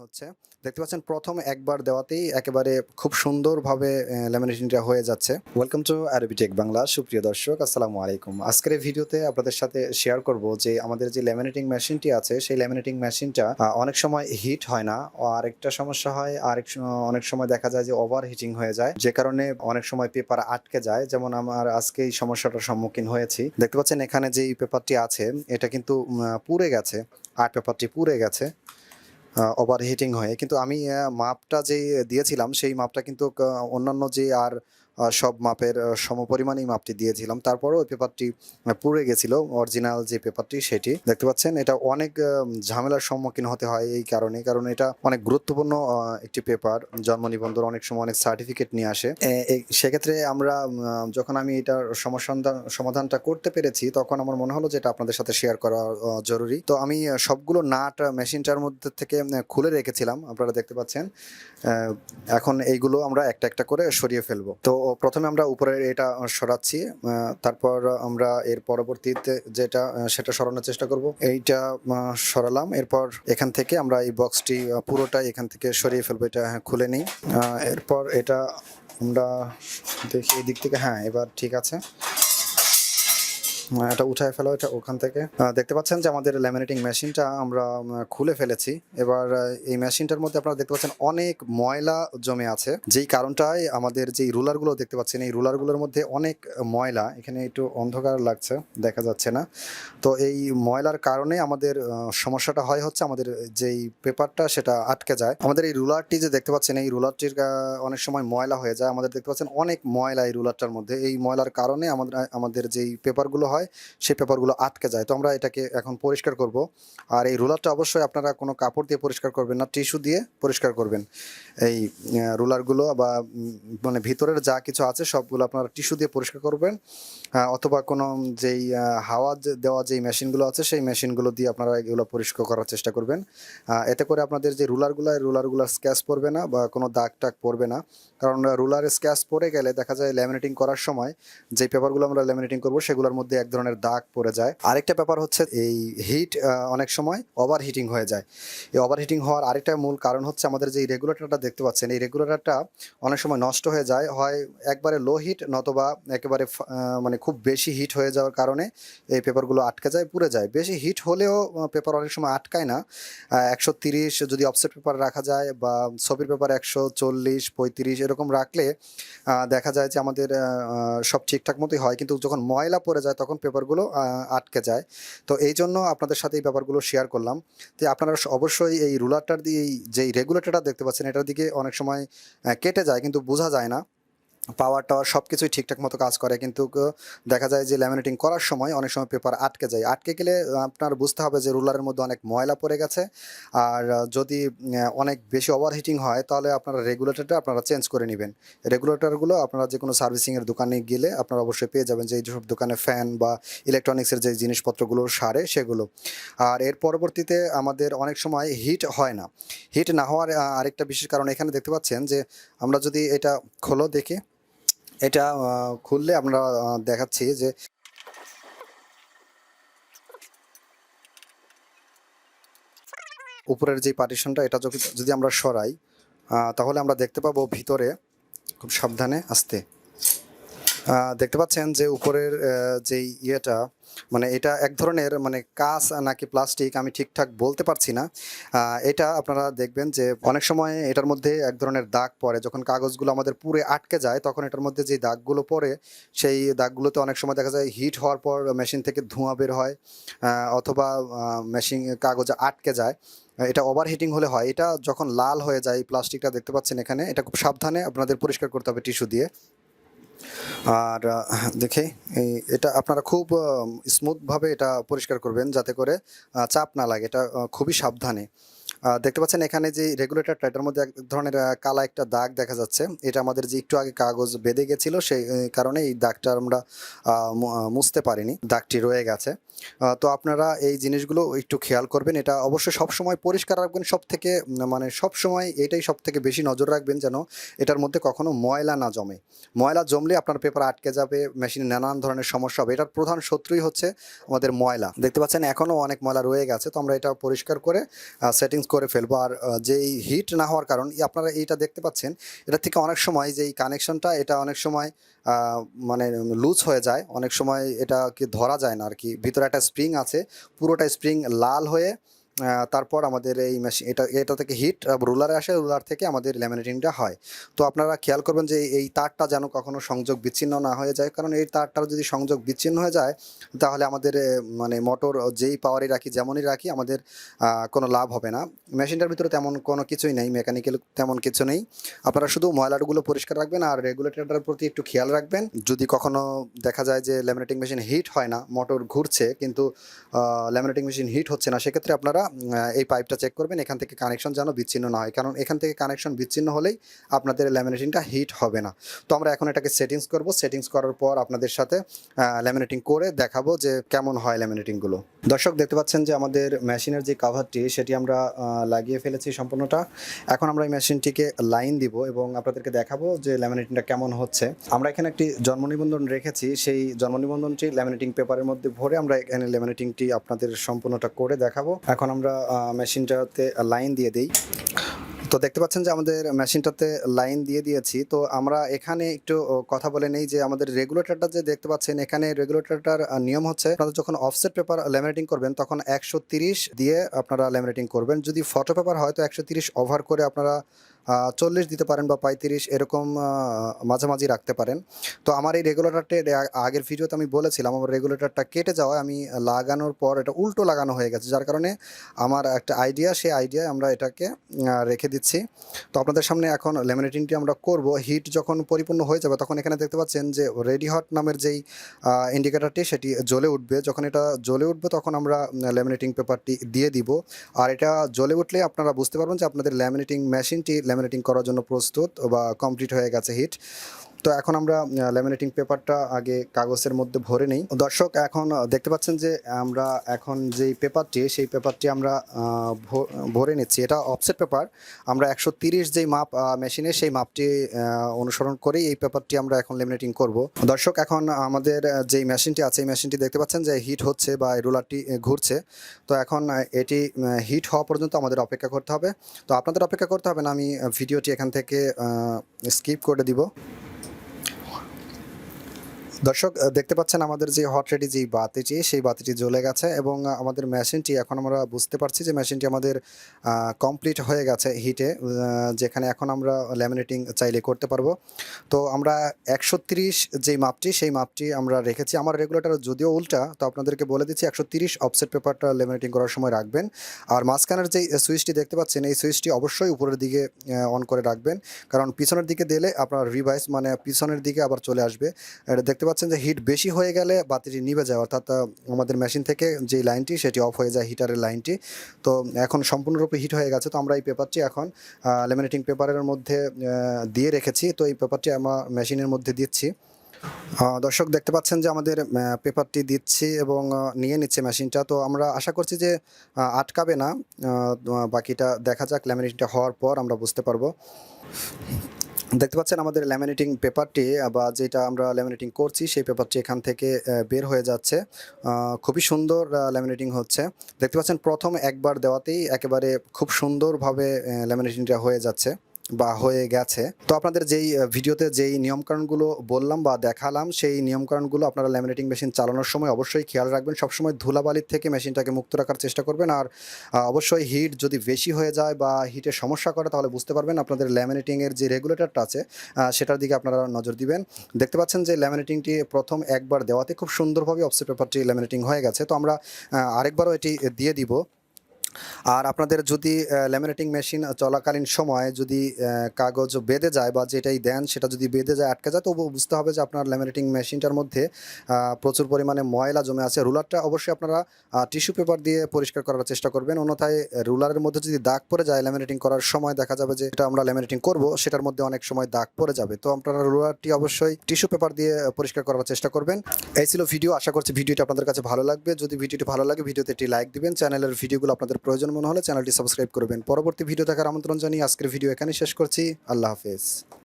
হচ্ছে দেখতে পাচ্ছেন প্রথম একবার দেওয়াতেই একেবারে খুব সুন্দরভাবে ল্যামিনেশনটা হয়ে যাচ্ছে। ওয়েলকাম টু আরবি টেক বাংলা। সুপ্রিয় দর্শক, আসসালামু আলাইকুম। আজকের এই ভিডিওতে আপনাদের সাথে শেয়ার করব যে আমাদের যে ল্যামিনেটিং মেশিনটি আছে সেই ল্যামিনেটিং মেশিনটা অনেক সময় হিট হয় না, আরেকটা সমস্যা হয়, অনেক সময় দেখা যায় যে ওভার হিটিং হয়ে যায়, যে কারণে অনেক সময় পেপার আটকে যায়। যেমন আমার আজকে এই সমস্যাটার সম্মুখীন হয়েছি। দেখতে পাচ্ছেন এখানে যে পেপারটি আছে এটা কিন্তু পুড়ে গেছে, আর্ট পেপারটি পুড়ে গেছে ওভারহিটিং হয়ে। কিন্তু আমি মাপটা যেই দিয়েছিলাম সেই মাপটা কিন্তু অন্যান্য যে আর সব মাপের সমপরিমাণেই মাপটি দিয়েছিলাম, তারপরেও ওই পেপারটি পুড়ে গেছিল। অরিজিনাল যে পেপারটি সেটি দেখতে পাচ্ছেন, এটা অনেক ঝামেলার সম্মুখীন হতে হয় এই কারণে, কারণ এটা অনেক গুরুত্বপূর্ণ একটি পেপার। জন্ম নিবন্ধন অনেক সময় অনেক সার্টিফিকেট নিয়ে আসে। সেক্ষেত্রে আমরা যখন আমি এটার সমাধানটা করতে পেরেছি, তখন আমার মনে হলো যে এটা আপনাদের সাথে শেয়ার করা জরুরি। তো আমি সবগুলো নাট মেশিনটার মধ্যে থেকে খুলে রেখেছিলাম, আপনারা দেখতে পাচ্ছেন। এখন এইগুলো আমরা একটা একটা করে সরিয়ে ফেলবো। তো প্রথমে আমরা উপরের এটা সরাচ্ছি, তারপর আমরা এর পরবর্তীতে যেটা সেটা সরানোর চেষ্টা করব। এইটা সরালাম, এরপর এখান থেকে আমরা এই বক্সটি পুরোটাই এখান থেকে সরিয়ে ফেলবো। এটা খুলে নিই। এরপর এটা আমরা দেখি এই দিক থেকে, হ্যাঁ এবার ঠিক আছে। এটা উঠায় ফেলো, এটা ওখান থেকে। দেখতে পাচ্ছেন যে আমাদের ল্যামিনেটিং মেশিনটা আমরা খুলে ফেলেছি। এবার এই মেশিনটার মধ্যে আপনারা দেখতে পাচ্ছেন অনেক ময়লা জমে আছে, যেই কারণটায় আমাদের যেই রুলারগুলো দেখতে পাচ্ছেন এই রুলারগুলোর মধ্যে অনেক ময়লা। এখানে একটু অন্ধকার লাগছে, দেখা যাচ্ছে না। তো এই ময়লার কারণে আমাদের সমস্যাটা হচ্ছে আমাদের যেই পেপারটা সেটা আটকে যায়। আমাদের এই রুলারটি যে দেখতে পাচ্ছেন এই রুলারটির অনেক সময় ময়লা হয়ে যায়। আমাদের দেখতে পাচ্ছেন অনেক ময়লা এই রুলারটার মধ্যে। এই ময়লার কারণে আমাদের যেই পেপারগুলো হয় সেই পেপারগুলো আটকে যায়। তো আমরা এটাকে এখন পরিষ্কার করব। আর এই রুলারটা অবশ্যই আপনারা কোনো কাপড় দিয়ে পরিষ্কার করবেন না, টিস্যু দিয়ে পরিষ্কার করবেন। এই রুলারগুলো বা মানে ভিতরের যা কিছু আছে সবগুলো আপনারা টিস্যু দিয়ে পরিষ্কার করবেন, অথবা কোনো যেই হাওয়া দেওয়া যেই মেশিনগুলো আছে সেই মেশিনগুলো দিয়ে আপনারা এগুলো পরিষ্কার করার চেষ্টা করবেন। এতে করে আপনাদের যে রুলারগুলো স্ক্র্যাচ পড়বে না বা কোনো দাগ টাগ পড়বে না। কারণ রুলারে স্ক্র্যাচ পড়ে গেলে দেখা যায় ল্যামিনেটিং করার সময় যে পেপারগুলো আমরা ল্যামিনেটিং করব সেগুলোর মধ্যে এক ধরনের দাগ পড়ে যায়। আরেকটা ব্যাপার হচ্ছে এই হিট অনেক সময় ওভার হিটিং হয়ে যায়। এই ওভার হিটিং হওয়ার আরেকটা মূল কারণ হচ্ছে আমাদের যে রেগুলেটরটা দেখতে পাচ্ছেন এই রেগুলেটরটা অনেক সময় নষ্ট হয়ে যায়, হয় একবারে লো হিট নতবা একেবারে মানে খুব বেশি হিট হয়ে যাওয়ার কারণে এই পেপারগুলো আটকে যায়, পুড়ে যায়। বেশি হিট হলেও পেপার অনেক সময় আটকায় না। 130 যদি অফসেট পেপার রাখা যায় বা ছবির পেপার 140 35 এরকম রাখলে দেখা যায় যে আমাদের সব ঠিকঠাক মতোই হয়, কিন্তু যখন ময়লা পড়ে যায় তখন পেপারগুলো আটকে যায়। তো এই জন্য আপনাদের সাথে এই ব্যাপারগুলো শেয়ার করলাম। তো আপনারা অবশ্যই এই রুলারটার দিয়ে যেই রেগুলেটরটা দেখতে পাচ্ছেন এটার দিকে অনেক সময় কেটে যায় কিন্তু বোঝা যায় না। পাওয়ার টাওয়ার সব কিছুই ঠিকঠাক মতো কাজ করে, কিন্তু দেখা যায় যে ল্যামিনেটিং করার সময় অনেক সময় পেপার আটকে যায়। আটকে গেলে আপনার বুঝতে হবে যে রুলারের মধ্যে অনেক ময়লা পড়ে গেছে। আর যদি অনেক বেশি ওভারহিটিং হয় তাহলে আপনারা রেগুলেটরটা আপনারা চেঞ্জ করে নেবেন। রেগুলেটরগুলো আপনারা যে কোনো সার্ভিসিংয়ের দোকানে গেলে আপনারা অবশ্যই পেয়ে যাবেন, যে এইসব দোকানে ফ্যান বা ইলেকট্রনিক্সের যে জিনিসপত্রগুলো সারে সেগুলো। আর এর পরবর্তীতে আমাদের অনেক সময় হিট হয় না। হিট না হওয়ার আরেকটা বিশেষ কারণ এখানে দেখতে পাচ্ছেন যে আমরা যদি এটা খোলো দেখি, এটা খুললে আমরা দেখাচ্ছি যে উপরের যে পার্টিশনটা এটা যদি আমরা সরাই তাহলে আমরা দেখতে পাবো ভিতরে, খুব সাবধানে আস্তে দেখতে পাচ্ছেন যে উপরের যেই ইয়েটা মানে এটা এক ধরনের মানে কাঁচ নাকি প্লাস্টিক আমি ঠিকঠাক বলতে পারছি না। এটা আপনারা দেখবেন যে অনেক সময় এটার মধ্যে এক ধরনের দাগ পড়ে, যখন কাগজগুলো আমাদের পুরো আটকে যায় তখন এটার মধ্যে যে দাগগুলো পড়ে সেই দাগগুলোতে অনেক সময় দেখা যায় হিট হওয়ার পর মেশিন থেকে ধোঁয়া বের হয়, অথবা মেশিন কাগজে আটকে যায়। এটা ওভারহিটিং হলে হয়। এটা যখন লাল হয়ে যায় প্লাস্টিকটা দেখতে পাচ্ছেন এখানে, এটা খুব সাবধানে আপনাদের পরিষ্কার করতে হবে টিস্যু দিয়ে। আর দেখে এটা আপনারা খুব স্মুথভাবে এটা পরিষ্কার করবেন যাতে করে চাপ না লাগে। এটা খুবই সাবধানে দেখতে পাচ্ছেন এখানে যে রেগুলেটরটা এটার মধ্যে এক ধরনের কালা একটা দাগ দেখা যাচ্ছে। এটা আমাদের যে একটু আগে কাগজ বেঁধে গেছিলো সেই কারণে এই দাগটা আমরা মুছতে পারিনি, দাগটি রয়ে গেছে। তো আপনারা এই জিনিসগুলো একটু খেয়াল করবেন। এটা অবশ্যই সবসময় পরিষ্কার রাখবেন, মানে সবসময় এটাই সব থেকে বেশি নজর রাখবেন যেন এটার মধ্যে কখনো ময়লা না জমে। ময়লা জমলে আপনার পেপার আটকে যাবে, মেশিনে নানান ধরনের সমস্যা হবে। এটার প্রধান শত্রুই হচ্ছে আমাদের ময়লা। দেখতে পাচ্ছেন এখনও অনেক ময়লা রয়ে গেছে, তো আমরা এটা পরিষ্কার করে সেটিংস করে ফেলবো। আর যেই হিট না হওয়ার কারণ আপনারা এইটা দেখতে পাচ্ছেন, এটা থেকে অনেক সময় যেই কানেকশনটা এটা অনেক সময় মানে লুজ হয়ে যায়, অনেক সময় এটাকে ধরা যায় না আর কি। ভিতরে একটা স্প্রিং আছে, পুরোটা স্প্রিং লাল হয়ে তারপর আমাদের এই মেশিন এটা থেকে হিট রুলারে আসে, রুলার থেকে আমাদের ল্যামিনেটিংটা হয়। তো আপনারা খেয়াল করবেন যে এই তারটা যেন কখনো সংযোগ বিচ্ছিন্ন না হয়ে যায়, কারণ এই তারটার যদি সংযোগ বিচ্ছিন্ন হয়ে যায় তাহলে আমাদের মানে মোটর যেই পাওয়ারই রাখি যেমনই রাখি আমাদের কোনো লাভ হবে না। মেশিনটার ভিতরে তেমন কোনো কিছুই নেই, মেকানিক্যাল তেমন কিছু নেই। আপনারা শুধু ময়লাগুলো পরিষ্কার রাখবেন আর রেগুলেটরটার প্রতি একটু খেয়াল রাখবেন। যদি কখনো দেখা যায় যে ল্যামিনেটিং মেশিন হিট হয় না, মোটর ঘুরছে কিন্তু ল্যামিনেটিং মেশিন হিট হচ্ছে না, সেক্ষেত্রে আপনারা এই পাইপটা চেক করবেন এখান থেকে কানেকশন যেন বিচ্ছিন্ন না হয়, কারণ এখান থেকে কানেকশন বিচ্ছিন্ন হলেই আপনাদের ল্যামিনেটিংটা হিট হবে না। তো আমরা এখন এটাকে সেটিংস করব, সেটিংস করার পর আপনাদের সাথে ল্যামিনেটিং করে দেখাবো যে কেমন হয় ল্যামিনেটিংগুলো। দর্শক দেখতে পাচ্ছেন যে আমাদের মেশিনের যে কাভারটি সেটি আমরা লাগিয়ে ফেলেছি সম্পূর্ণটা। এখন আমরা এই মেশিনটিকে লাইন দিব এবং আপনাদেরকে দেখাবো যে ল্যামিনেটিংটা কেমন হচ্ছে। আমরা এখানে একটি জন্ম নিবন্ধন রেখেছি, সেই জন্ম নিবন্ধনটি ল্যামিনেটিং পেপারের মধ্যে ভরে আমরা এখানে ল্যামিনেটিংটি আপনাদের সম্পূর্ণটা করে দেখাবো। এখন আমরা মেশিনটাতে লাইন দিয়ে দিই। তো দেখতে পাচ্ছেন যে আমাদের মেশিনটাতে লাইন দিয়ে দিয়েছি। তো আমরা এখানে একটু কথা বলে নেই যে আমাদের রেগুলেটরটা যে দেখতে পাচ্ছেন, এখানে রেগুলেটরটার নিয়ম হচ্ছে আপনারা যখন অফসেট পেপার ল্যামিনেটিং করবেন তখন 130 দিয়ে আপনারা ল্যামিনেটিং করবেন। যদি ফটো পেপার হয় তো 130 ওভার করে আপনারা 40 দিতে পারেন বা 35 এরকম মাঝামাঝি রাখতে পারেন। তো আমার এই রেগুলেটরটা আগের ভিডিওতে আমি বলেছিলাম আমার রেগুলেটরটা কেটে যাওয়ায় আমি লাগানোর পর এটা উল্টো লাগানো হয়ে গেছে, যার কারণে আমার একটা আইডিয়া, সেই আইডিয়ায় আমরা এটাকে রেখে দিচ্ছি। তো আপনাদের সামনে এখন ল্যামিনেটিংটি আমরা করব। হিট যখন পরিপূর্ণ হয়ে যাবে তখন এখানে দেখতে পাচ্ছেন যে রেডি হট নামের যেই ইন্ডিকেটরটি সেটি জ্বলে উঠবে। যখন এটা জ্বলে উঠবে তখন আমরা ল্যামিনেটিং পেপারটি দিয়ে দিব। আর এটা জ্বলে উঠলে আপনারা বুঝতে পারবেন যে আপনাদের ল্যামিনেটিং মেশিনটি ল্যামিনেটিং করার জন্য প্রস্তুত বা কমপ্লিট হয়ে গেছে হিট। তো এখন আমরা ল্যামিনেটিং পেপারটা আগে কাগজের মধ্যে ভরে নেই। দর্শক এখন দেখতে পাচ্ছেন যে আমরা এখন যেই পেপারটি সেই পেপারটি আমরা ভরে নিচ্ছি। এটা অফসেট পেপার, আমরা 130 যেই মাপ মেশিনে সেই মাপটি অনুসরণ করেই এই পেপারটি আমরা এখন ল্যামিনেটিং করব। দর্শক এখন আমাদের যেই মেশিনটি আছে এই মেশিনটি দেখতে পাচ্ছেন যে হিট হচ্ছে বা রুলারটি ঘুরছে। তো এখন এটি হিট হওয়া পর্যন্ত আমাদের অপেক্ষা করতে হবে। তো আপনাদের অপেক্ষা করতে হবে না, আমি ভিডিওটি এখান থেকে স্কিপ করে দিব। দর্শক দেখতে পাচ্ছেন আমাদের যে হট রেডি যেই বাতিটি সেই বাতিটি জ্বলে গেছে এবং আমাদের মেশিনটি এখন আমরা বুঝতে পারছি যে মেশিনটি আমাদের কমপ্লিট হয়ে গেছে হিটে, যেখানে এখন আমরা ল্যামিনেটিং চাইলে করতে পারবো। তো আমরা 130 যেই মাপটি সেই মাপটি আমরা রেখেছি। আমার রেগুলেটর যদিও উল্টা, তো আপনাদেরকে বলে দিচ্ছি 130 অফসেট পেপারটা ল্যামিনেটিং করার সময় রাখবেন। আর মাঝখানের যেই সুইচটি দেখতে পাচ্ছেন এই সুইচটি অবশ্যই উপরের দিকে অন করে রাখবেন, কারণ পিছনের দিকে দিলে আপনার রিভাইস মানে পিছনের দিকে আবার চলে আসবে। এটা দেখতে পাচ্ছেন যে হিট বেশি হয়ে গেলে বাতিটি নিভে যায়, অর্থাৎ আমাদের মেশিন থেকে যে লাইনটি সেটি অফ হয়ে যায়, হিটারের লাইনটি। তো এখন সম্পূর্ণরূপে হিট হয়ে গেছে। তো আমরা এই পেপারটি এখন ল্যামিনেটিং পেপারের মধ্যে দিয়ে রেখেছি। তো এই পেপারটি আমরা মেশিনের মধ্যে দিচ্ছি। দর্শক দেখতে পাচ্ছেন যে আমাদের পেপারটি দিচ্ছি এবং নিয়ে নিচ্ছে মেশিনটা। তো আমরা আশা করছি যে আটকাবে না। বাকিটা দেখা যাক, ল্যামিনেটিংটা হওয়ার পর আমরা বুঝতে পারবো। দেখতে পাচ্ছেন আমাদের ল্যামিনেটিং পেপারটি বা যেটা আমরা ল্যামিনেটিং করছি সেই পেপারটি এখান থেকে বের হয়ে যাচ্ছে। খুবই সুন্দর ল্যামিনেটিং হচ্ছে। দেখতে পাচ্ছেন প্রথম একবার দেওয়াতেই একেবারে খুব সুন্দরভাবে ল্যামিনেটিংটা হয়ে যাচ্ছে বা হয়ে গেছে। তো আপনাদের যেই ভিডিওতে যেই নিয়মকানুনগুলো বললাম বা দেখালাম সেই নিয়মকানুনগুলো আপনারা ল্যামিনেটিং মেশিন চালানোর সময় অবশ্যই খেয়াল রাখবেন। সবসময় ধুলাবালির থেকে মেশিনটাকে মুক্ত রাখার চেষ্টা করবেন। আর অবশ্যই হিট যদি বেশি হয়ে যায় বা হিটের সমস্যা করে তাহলে বুঝতে পারবেন আপনাদের ল্যামিনেটিংয়ের যে রেগুলেটরটা আছে সেটার দিকে আপনারা নজর দিবেন। দেখতে পাচ্ছেন যে ল্যামিনেটিংটি প্রথম একবার দেওয়াতে খুব সুন্দরভাবে অফসেট পেপারটি ল্যামিনেটিং হয়ে গেছে। তো আমরা আরেকবারও এটি দিয়ে দিব। আর আপনাদের যদি ল্যামিনেটিং মেশিন চলাকালীন সময় যদি কাগজ বেঁধে যায় বা যেটাই দেন সেটা যদি বেঁধে যায়, আটকে যায়, তবুও বুঝতে হবে যে আপনার ল্যামিনেটিং মেশিনটার মধ্যে প্রচুর পরিমাণে ময়লা জমে আছে। রুলারটা অবশ্যই আপনারা টিস্যু পেপার দিয়ে পরিষ্কার করার চেষ্টা করবেন, অন্যথায় রুলারের মধ্যে যদি দাগ পড়ে যায় ল্যামিনেটিং করার সময় দেখা যাবে যে এটা আমরা ল্যামিনেটিং করব সেটার মধ্যে অনেক সময় দাগ পড়ে যাবে। তো আপনারা রুলারটি অবশ্যই টিস্যু পেপার দিয়ে পরিষ্কার করার চেষ্টা করবেন। এই ছিল ভিডিও। আশা করছি ভিডিওটি আপনাদের কাছে ভালো লাগবে। যদি ভিডিওটি ভালো লাগে ভিডিওতে একটি লাইক দিবেন। চ্যানেলের ভিডিওগুলো আপনাদের প্রয়োজন মনে হলে চ্যানেলটি সাবস্ক্রাইব করবেন। পরবর্তী ভিডিও দেখার আমন্ত্রণ জানিয়ে আজকের ভিডিও এখানেই শেষ করছি। আল্লাহ হাফেজ।